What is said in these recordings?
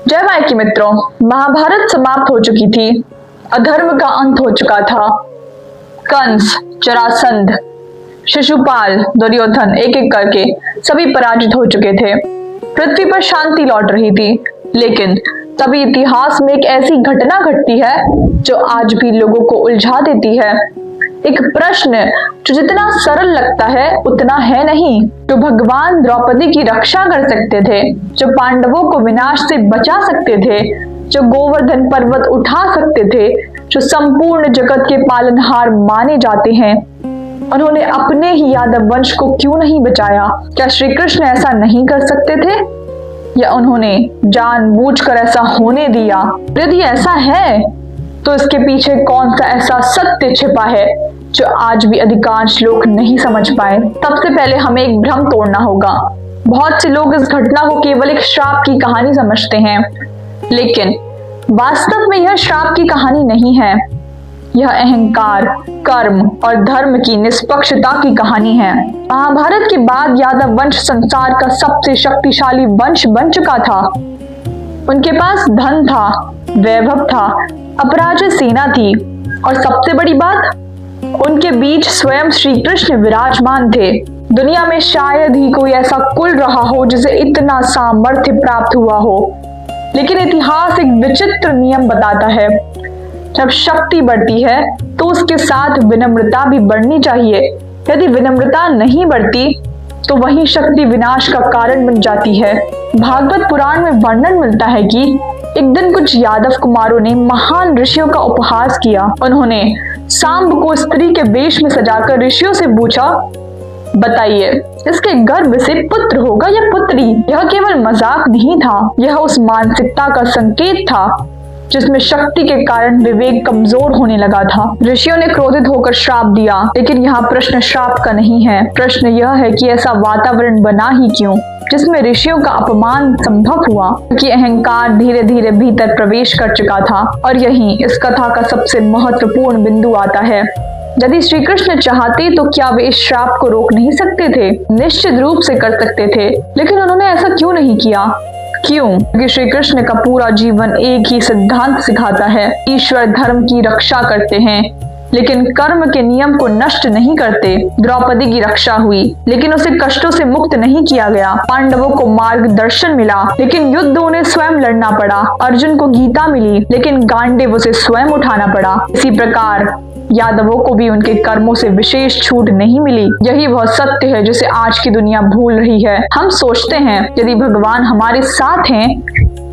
जय मायके मित्रों, महाभारत समाप्त हो चुकी थी। अधर्म का अंत हो चुका था। कंस, जरासंध, शिशुपाल, दुर्योधन एक एक करके सभी पराजित हो चुके थे। पृथ्वी पर शांति लौट रही थी। लेकिन तभी इतिहास में एक ऐसी घटना घटती है जो आज भी लोगों को उलझा देती है। एक प्रश्न जो जितना सरल लगता है उतना है नहीं। जो भगवान द्रौपदी की रक्षा कर सकते थे, जो पांडवों को विनाश से बचा सकते थे, जो गोवर्धन पर्वत उठा सकते थे, जो संपूर्ण जगत के पालनहार माने जाते हैं, उन्होंने अपने ही यादव वंश को क्यों नहीं बचाया? क्या श्री कृष्ण ऐसा नहीं कर सकते थे, या उन्होंने जानबूझकर ऐसा होने दिया? यदि ऐसा है तो इसके पीछे कौन सा ऐसा सत्य छिपा है जो आज भी अधिकांश लोग नहीं समझ पाए? सबसे पहले हमें एक भ्रम तोड़ना होगा। बहुत से लोग इस घटना को केवल एक श्राप की कहानी समझते हैं, लेकिन वास्तव में यह श्राप की कहानी नहीं है। यह अहंकार, कर्म और धर्म की निष्पक्षता की कहानी है। महाभारत के बाद यादव वंश संसार का सबसे शक्तिशाली वंश बन चुका था। उनके पास धन था, वैभव था, अपराजित सेना थी और सबसे बड़ी बात, उनके बीच स्वयं श्री कृष्ण विराजमान थे। दुनिया में शायद ही कोई ऐसा कुल रहा हो जिसे इतना सामर्थ्य प्राप्त हुआ हो। लेकिन इतिहास एक विचित्र नियम बताता है, जब शक्ति बढ़ती है तो उसके साथ विनम्रता भी बढ़नी चाहिए। यदि विनम्रता नहीं बढ़ती तो वही शक्ति विनाश का कारण बन जाती है। भागवत पुराण में वर्णन मिलता है कि एक दिन कुछ यादव कुमारों ने महान ऋषियों का उपहास किया। उन्होंने सांब को स्त्री के वेश में सजाकर ऋषियों से पूछा, बताइए इसके गर्भ से पुत्र होगा या पुत्री? यह केवल मजाक नहीं था, यह उस मानसिकता का संकेत था जिसमें शक्ति के कारण विवेक कमजोर होने लगा था। ऋषियों ने क्रोधित होकर श्राप दिया, लेकिन यहाँ प्रश्न श्राप का नहीं है। प्रश्न यह है कि ऐसा वातावरण बना ही क्यों जिसमें ऋषियों का अपमान संभव हुआ? क्योंकि अहंकार धीरे धीरे भीतर प्रवेश कर चुका था। और यही इस कथा का सबसे महत्वपूर्ण बिंदु आता है। यदि श्री कृष्ण चाहते तो क्या वे इस श्राप को रोक नहीं सकते थे? निश्चित रूप से कर सकते थे, लेकिन उन्होंने ऐसा क्यों नहीं किया? क्यों? क्योंकि श्री कृष्ण का पूरा जीवन एक ही सिद्धांत सिखाता है, ईश्वर धर्म की रक्षा करते हैं लेकिन कर्म के नियम को नष्ट नहीं करते। द्रौपदी की रक्षा हुई लेकिन उसे कष्टों से मुक्त नहीं किया गया। पांडवों को मार्गदर्शन मिला लेकिन युद्ध उन्हें स्वयं लड़ना पड़ा। अर्जुन को गीता मिली लेकिन गांडीव उसे स्वयं उठाना पड़ा। इसी प्रकार यादवों को भी उनके कर्मों से विशेष छूट नहीं मिली। यही वह सत्य है जिसे आज की दुनिया भूल रही है। हम सोचते हैं यदि भगवान हमारे साथ हैं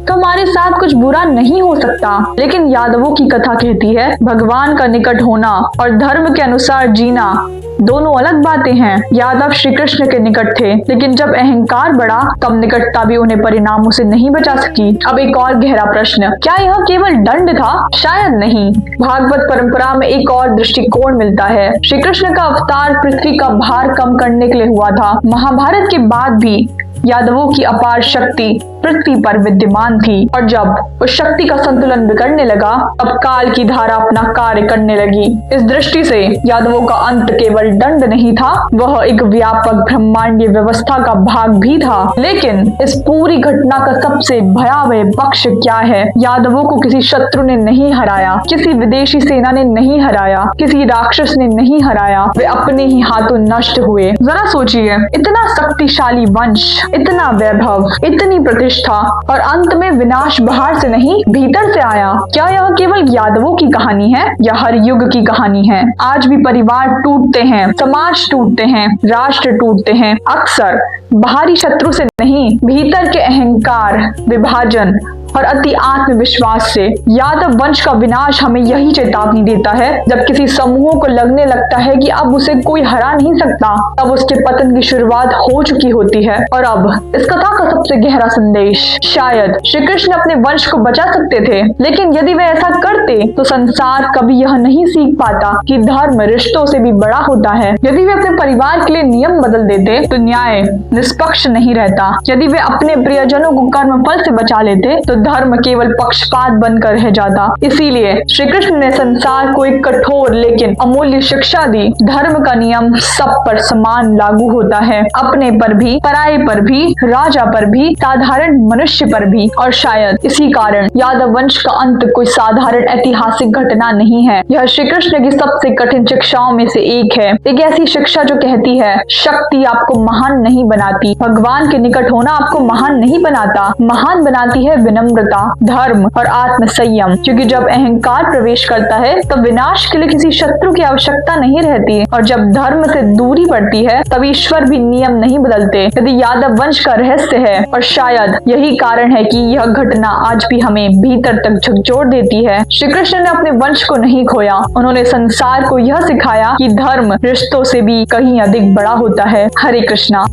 तो हमारे साथ कुछ बुरा नहीं हो सकता, लेकिन यादवों की कथा कहती है भगवान का निकट होना और धर्म के अनुसार जीना दोनों अलग बातें हैं। यादव श्री कृष्ण के निकट थे, लेकिन जब अहंकार बढ़ा तब निकटता भी उन्हें परिणामों से नहीं बचा सकी। अब एक और गहरा प्रश्न, क्या यह केवल दंड था? शायद नहीं। भागवत परंपरा में एक और दृष्टिकोण मिलता है। श्री कृष्ण का अवतार पृथ्वी का भार कम करने के लिए हुआ था। महाभारत के बाद भी यादवों की अपार शक्ति पृथ्वी पर विद्यमान थी और जब उस शक्ति का संतुलन बिगड़ने लगा तब काल की धारा अपना कार्य करने लगी। इस दृष्टि से यादवों का अंत केवल दंड नहीं था, वह एक व्यापक ब्रह्मांडीय व्यवस्था का भाग भी था। लेकिन इस पूरी घटना का सबसे भयावह पक्ष क्या है? यादवों को किसी शत्रु ने नहीं हराया, किसी विदेशी सेना ने नहीं हराया, किसी राक्षस ने नहीं हराया, वे अपने ही हाथों नष्ट हुए। जरा सोचिए, इतना शक्तिशाली वंश, इतना वैभव, इतनी प्रतिष्ठा और अंत में विनाश बाहर से नहीं भीतर से आया। क्या यह केवल यादवों की कहानी है या हर युग की कहानी है? आज भी परिवार टूटते हैं, समाज टूटते हैं, राष्ट्र टूटते हैं, अक्सर बाहरी शत्रु से नहीं, भीतर के अहंकार, विभाजन और अति आत्मविश्वास से। यादव वंश का विनाश हमें यही चेतावनी देता है। जब किसी समूह को लगने लगता है कि अब उसे कोई हरा नहीं सकता, तब उसके पतन की शुरुआत हो चुकी होती है। और अब इस कथा का सबसे गहरा संदेश, शायद श्री कृष्ण अपने वंश को बचा सकते थे, लेकिन यदि वे ऐसा करते तो संसार कभी यह नहीं सीख पाता कि धर्म रिश्तों से भी बड़ा होता है। यदि वे अपने परिवार के लिए नियम बदल देते तो न्याय निष्पक्ष नहीं रहता। यदि वे अपने प्रियजनों को कर्म फल से बचा लेते तो धर्म केवल पक्षपात बनकर रह जाता। इसीलिए श्री कृष्ण ने संसार को एक कठोर लेकिन अमूल्य शिक्षा दी। धर्म का नियम सब पर समान लागू होता है, अपने पर भी, पराये पर भी, राजा पर भी, साधारण मनुष्य पर भी। और शायद इसी कारण यादव वंश का अंत कोई साधारण ऐतिहासिक घटना नहीं है। यह श्री कृष्ण की सबसे कठिन शिक्षाओं में से एक है। एक ऐसी शिक्षा जो कहती है शक्ति आपको महान नहीं बनाती, भगवान के निकट होना आपको महान नहीं बनाता, महान बनाती है विनम्रता, धर्म और आत्म संयम। क्योंकि जब अहंकार प्रवेश करता है तब विनाश के लिए किसी शत्रु की आवश्यकता नहीं रहती, और जब धर्म से दूरी बढ़ती है तब ईश्वर भी नियम नहीं बदलते। यदि यादव वंश का रहस्य है, और शायद यही कारण है कि यह घटना आज भी हमें भीतर तक झकझोर देती है। श्री कृष्ण ने अपने वंश को नहीं खोया, उन्होंने संसार को यह सिखाया कि धर्म रिश्तों से भी कहीं अधिक बड़ा होता है। हरे कृष्णा।